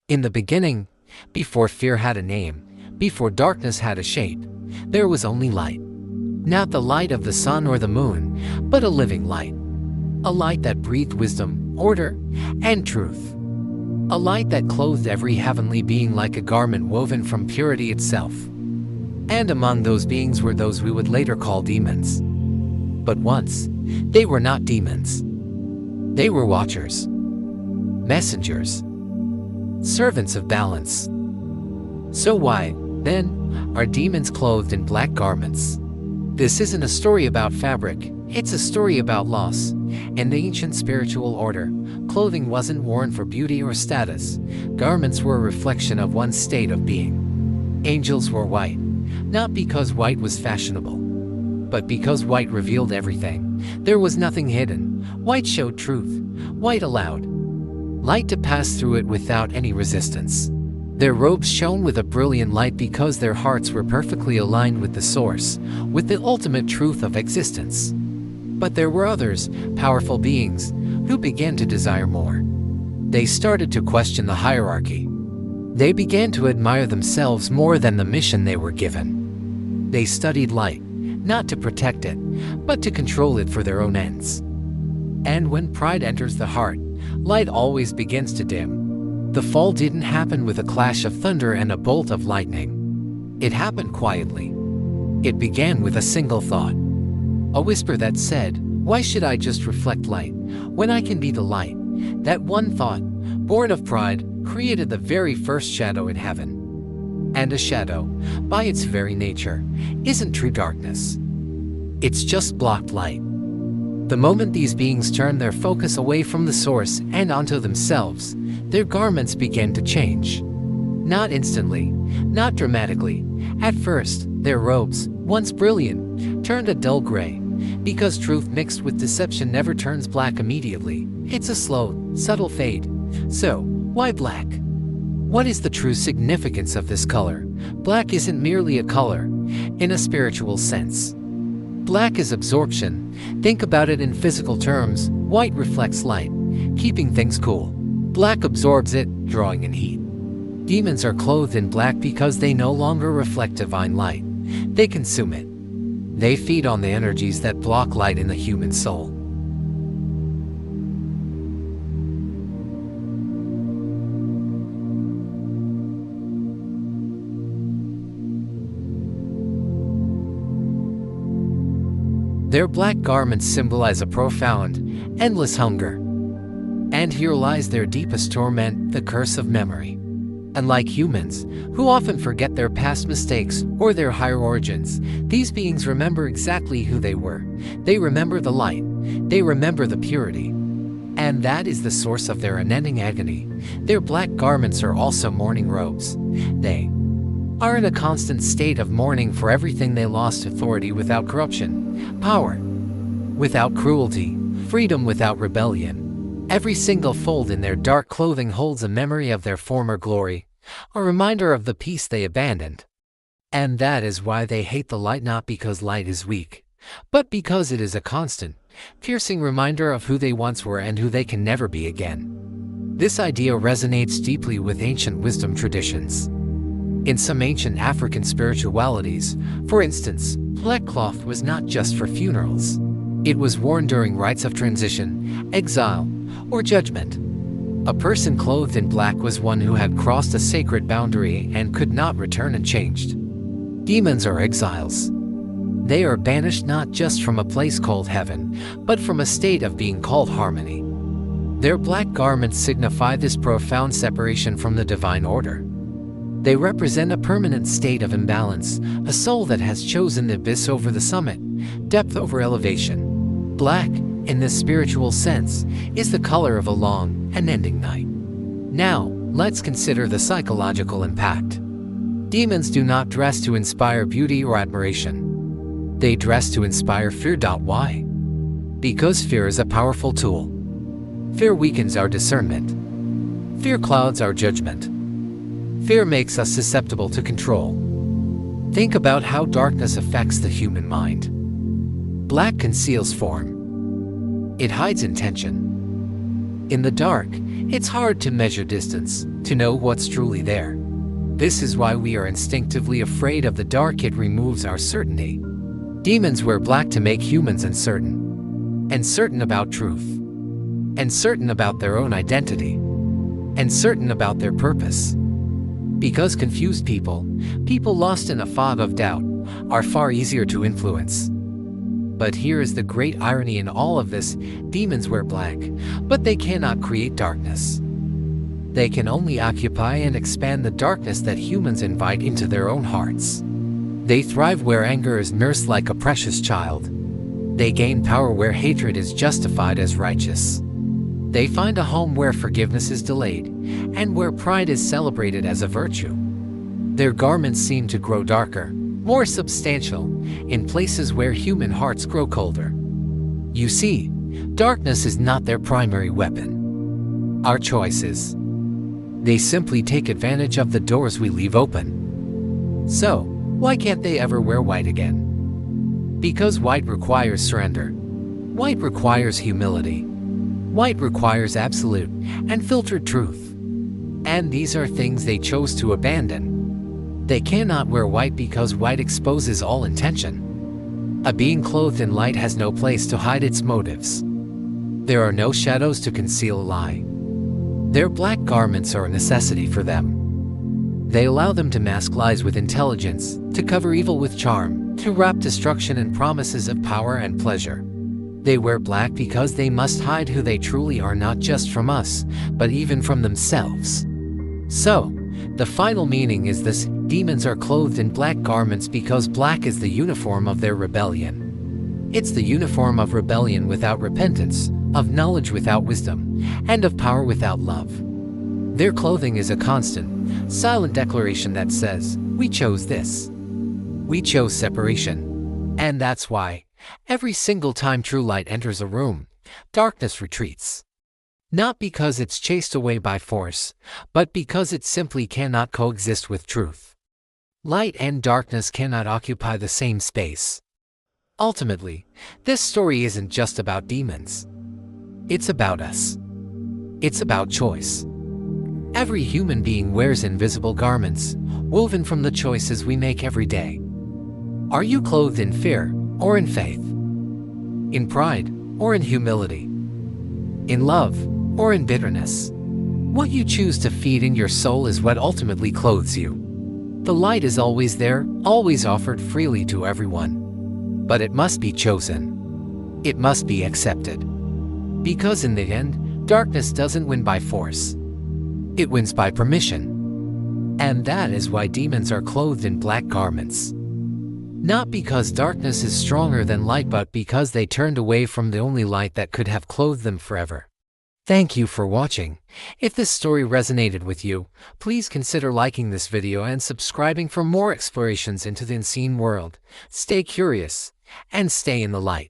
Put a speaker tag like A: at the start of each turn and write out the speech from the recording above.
A: In the beginning, before fear had a name, before darkness had a shape, there was only light. Not the light of the sun or the moon, but a living light. A light that breathed wisdom, order, and truth. A light that clothed every heavenly being like a garment woven from purity itself. And among those beings were those we would later call demons. But once, they were not demons. They were watchers, messengers, servants of balance. So why, then, are demons clothed in black garments? This isn't a story about fabric, it's a story about loss. In the ancient spiritual order, clothing wasn't worn for beauty or status. Garments were a reflection of one's state of being. Angels wore white, not because white was fashionable, but because white revealed everything. There was nothing hidden. White showed truth. White allowed light to pass through it without any resistance. Their robes shone with a brilliant light because their hearts were perfectly aligned with the source, with the ultimate truth of existence. But there were others, powerful beings, who began to desire more. They started to question the hierarchy. They began to admire themselves more than the mission they were given. They studied light, not to protect it, but to control it for their own ends. And when pride enters the heart, light always begins to dim. The fall didn't happen with a clash of thunder and a bolt of lightning. It happened quietly. It began with a single thought. A whisper that said, "Why should I just reflect light when I can be the light?" That one thought, born of pride, created the very first shadow in heaven. And a shadow, by its very nature, isn't true darkness. It's just blocked light. The moment these beings turned their focus away from the source and onto themselves, their garments began to change. Not instantly, not dramatically. At first, their robes, once brilliant, turned a dull gray. Because truth mixed with deception never turns black immediately. It's a slow, subtle fade. So, why black? What is the true significance of this color? Black isn't merely a color, in a spiritual sense. Black is absorption. Think about it in physical terms. White reflects light, keeping things cool. Black absorbs it, drawing in heat. Demons are clothed in black because they no longer reflect divine light. They consume it. They feed on the energies that block light in the human soul. Their black garments symbolize a profound, endless hunger. And here lies their deepest torment, the curse of memory. Unlike humans, who often forget their past mistakes or their higher origins, these beings remember exactly who they were. They remember the light. They remember the purity. And that is the source of their unending agony. Their black garments are also mourning robes. They are in a constant state of mourning for everything they lost: authority without corruption, power without cruelty, freedom without rebellion. Every single fold in their dark clothing holds a memory of their former glory, a reminder of the peace they abandoned. And that is why they hate the light, not because light is weak, but because it is a constant, piercing reminder of who they once were and who they can never be again. This idea resonates deeply with ancient wisdom traditions. In some ancient African spiritualities, for instance, black cloth was not just for funerals. It was worn during rites of transition, exile, or judgment. A person clothed in black was one who had crossed a sacred boundary and could not return unchanged. Demons are exiles. They are banished not just from a place called heaven, but from a state of being called harmony. Their black garments signify this profound separation from the divine order. They represent a permanent state of imbalance, a soul that has chosen the abyss over the summit, depth over elevation. Black, in this spiritual sense, is the color of a long, unending night. Now, let's consider the psychological impact. Demons do not dress to inspire beauty or admiration. They dress to inspire fear. Why? Because fear is a powerful tool. Fear weakens our discernment. Fear clouds our judgment. Fear makes us susceptible to control. Think about how darkness affects the human mind. Black conceals form. It hides intention. In the dark, It's hard to measure distance, to know what's truly there. This is why we are instinctively afraid of the dark. It removes our certainty. Demons wear black to make humans uncertain about truth, uncertain about their own identity, uncertain about their purpose. Because confused people lost in a fog of doubt, are far easier to influence. But here is the great irony in all of this: demons wear black, but they cannot create darkness. They can only occupy and expand the darkness that humans invite into their own hearts. They thrive where anger is nursed like a precious child. They gain power where hatred is justified as righteous. They find a home where forgiveness is delayed, and where pride is celebrated as a virtue. Their garments seem to grow darker, more substantial, in places where human hearts grow colder. You see, darkness is not their primary weapon. Our choices. They simply take advantage of the doors we leave open. So, why can't they ever wear white again? Because white requires surrender. White requires humility. White requires absolute and filtered truth. And these are things they chose to abandon. They cannot wear white because white exposes all intention. A being clothed in light has no place to hide its motives. There are no shadows to conceal a lie. Their black garments are a necessity for them. They allow them to mask lies with intelligence, to cover evil with charm, to wrap destruction in promises of power and pleasure. They wear black because they must hide who they truly are, not just from us, but even from themselves. So, the final meaning is this: demons are clothed in black garments because black is the uniform of their rebellion. It's the uniform of rebellion without repentance, of knowledge without wisdom, and of power without love. Their clothing is a constant, silent declaration that says, we chose this. We chose separation. And that's why, every single time true light enters a room, darkness retreats. Not because it's chased away by force, but because it simply cannot coexist with truth. Light and darkness cannot occupy the same space. Ultimately, this story isn't just about demons. It's about us. It's about choice. Every human being wears invisible garments, woven from the choices we make every day. Are you clothed in fear or in faith? In pride or in humility? In love or in bitterness? What you choose to feed in your soul is what ultimately clothes you. The light is always there, always offered freely to everyone. But it must be chosen. It must be accepted. Because in the end, darkness doesn't win by force. It wins by permission. And that is why demons are clothed in black garments. Not because darkness is stronger than light, but because they turned away from the only light that could have clothed them forever. Thank you for watching. If this story resonated with you, please consider liking this video and subscribing for more explorations into the unseen world. Stay curious and stay in the light.